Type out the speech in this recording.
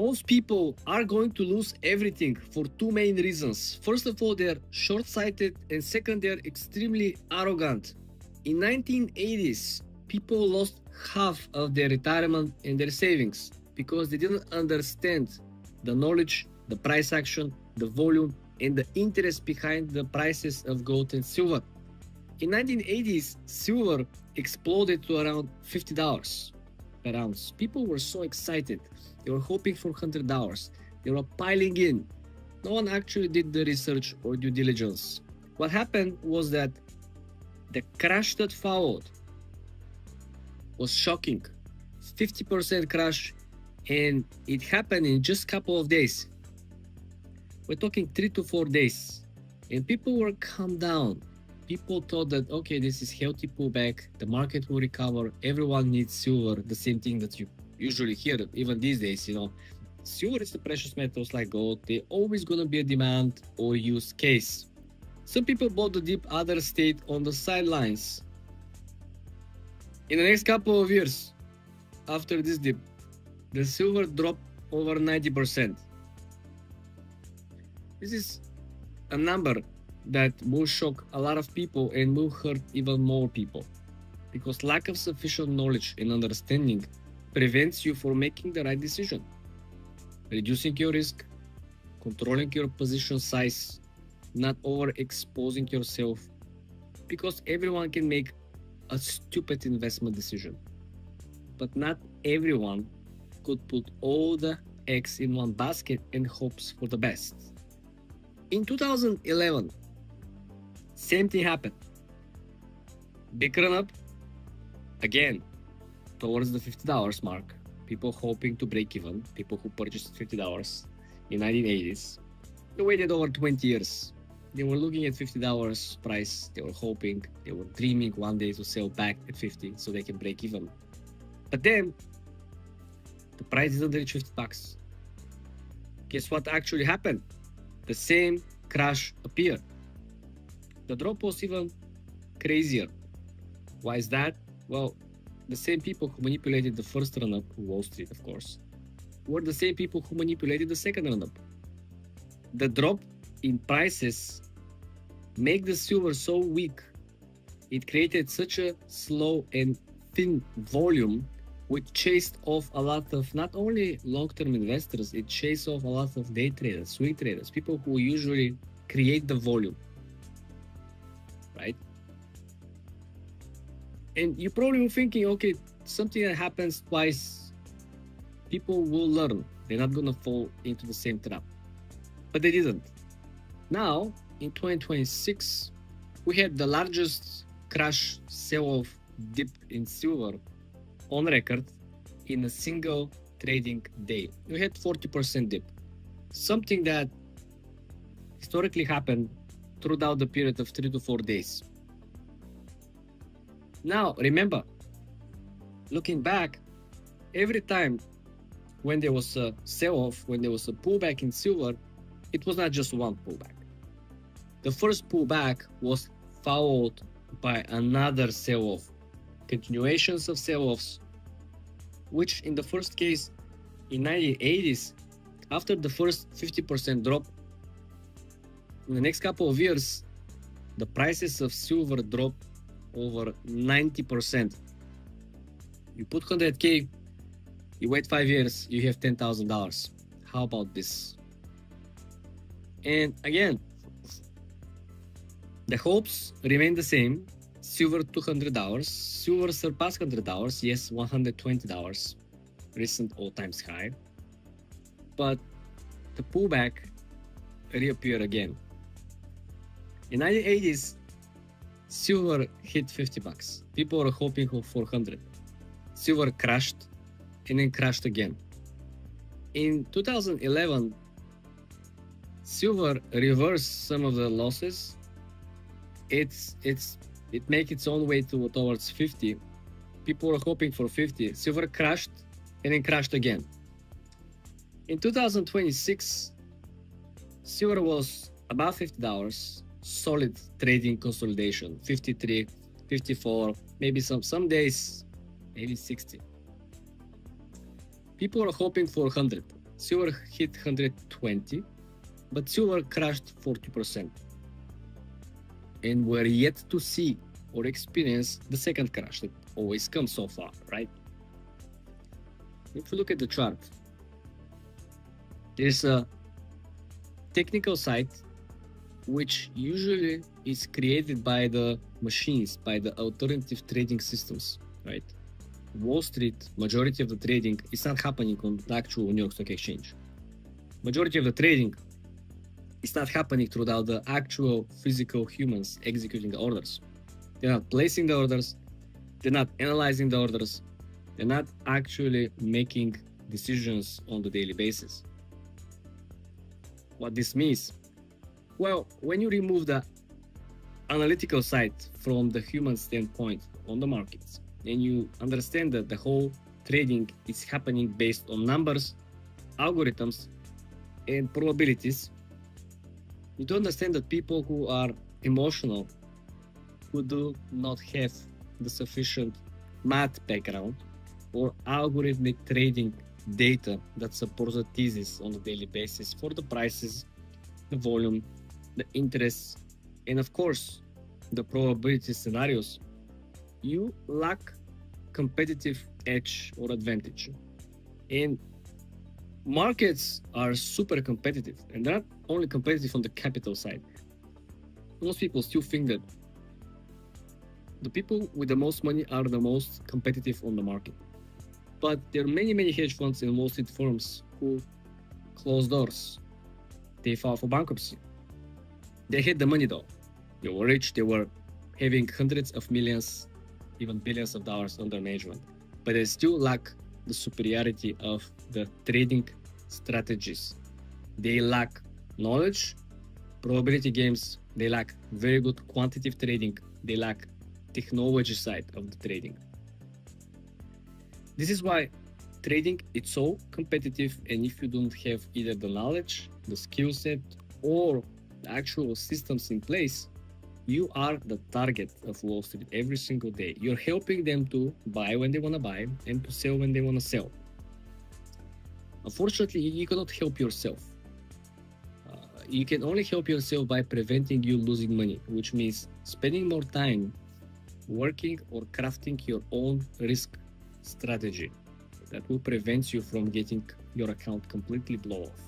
Most people are going to lose everything for two main reasons. First of all, they're short-sighted, and second, they're extremely arrogant. In 1980s, people lost half of their retirement and their savings because they didn't understand the knowledge, the price action, the volume, and the interest behind the prices of gold and silver. In 1980s, silver exploded to around $50 per ounce. People were so excited. They were hoping for $100. They were piling in. No one actually did the research or due diligence. What happened was that the crash that followed was shocking. 50% crash, and it happened in just a couple of days. We're talking 3 to 4 days. And people were calmed down. People thought that, okay, this is healthy pullback, the market will recover, everyone needs silver, the same thing that you usually hear, even these days, silver is the precious metals like gold, they're always gonna be a demand or use case. Some people bought the dip, others stayed on the sidelines. In the next couple of years, after this dip, the silver dropped over 90%. This is a number that will shock a lot of people and will hurt even more people, because lack of sufficient knowledge and understanding prevents you from making the right decision, reducing your risk, controlling your position size, not overexposing yourself, because everyone can make a stupid investment decision, but not everyone could put all the eggs in one basket and hopes for the best. In 2011, same thing happened. Big run up, again, towards the $50 mark. People hoping to break even, people who purchased $50 in 1980s. They waited over 20 years. They were looking at $50 price, they were hoping, they were dreaming one day to sell back at 50 so they can break even. But then, the price didn't reach $50. Guess what actually happened? The same crash appeared. The drop was even crazier. Why is that? Well, the same people who manipulated the first run-up, Wall Street of course, were the same people who manipulated the second run-up. The drop in prices made the silver so weak. It created such a slow and thin volume, which chased off a lot of not only long-term investors, it chased off a lot of day traders, swing traders, people who usually create the volume, right? And you're probably thinking, okay, something that happens twice, people will learn. They're not gonna fall into the same trap. But they didn't. Now, in 2026, we had the largest crash sell-off dip in silver on record in a single trading day. We had 40% dip, something that historically happened throughout the period of 3 to 4 days. Now, remember, looking back, every time when there was a sell-off, when there was a pullback in silver, it was not just one pullback. The first pullback was followed by another sell-off, continuations of sell-offs, which in the first case, in 1980s, after the first 50% drop, in the next couple of years, the prices of silver dropped over 90%. You put 100K, you wait 5 years, you have $10,000. How about this? And again, the hopes remain the same. Silver $200, silver surpassed $100, yes, $120, recent all-time high. But the pullback reappeared again. In 1980s, silver hit $50. People were hoping for 400. Silver crashed and then crashed again. In 2011, silver reversed some of the losses. It made its own way towards 50. People were hoping for 50. Silver crashed and then crashed again. In 2026, silver was about $50. Solid trading consolidation, 53, 54, maybe some days, maybe 60. People are hoping for 100. silver hit 120, but silver crashed 40%. And we're yet to see or experience the second crash that always comes so far, right? If you look at the chart, there's a technical side which usually is created by the machines, by the alternative trading systems, right? Wall Street, majority of the trading is not happening on the actual New York Stock Exchange. Majority of the trading is not happening through the actual physical humans executing the orders. They're not placing the orders, they're not analyzing the orders, they're not actually making decisions on the daily basis. What this means? Well, when you remove the analytical side from the human standpoint on the markets, and you understand that the whole trading is happening based on numbers, algorithms, and probabilities, you do understand that people who are emotional, who do not have the sufficient math background or algorithmic trading data that supports the thesis on a daily basis for the prices, the volume, the interests, and of course, the probability scenarios, you lack competitive edge or advantage. And markets are super competitive, and they're not only competitive on the capital side. Most people still think that the people with the most money are the most competitive on the market. But there are many hedge funds and Wall Street firms who close doors. They filed for bankruptcy. They had the money though. They were rich, they were having hundreds of millions, even billions of dollars under management. But they still lack the superiority of the trading strategies. They lack knowledge, probability games, they lack very good quantitative trading, they lack technology side of the trading. This is why trading is so competitive, and if you don't have either the knowledge, the skill set, or the actual systems in place, you are the target of Wall Street every single day. You're helping them to buy when they want to buy and to sell when they want to sell. Unfortunately, you cannot help yourself. You can only help yourself by preventing you losing money, which means spending more time working or crafting your own risk strategy that will prevent you from getting your account completely blow off.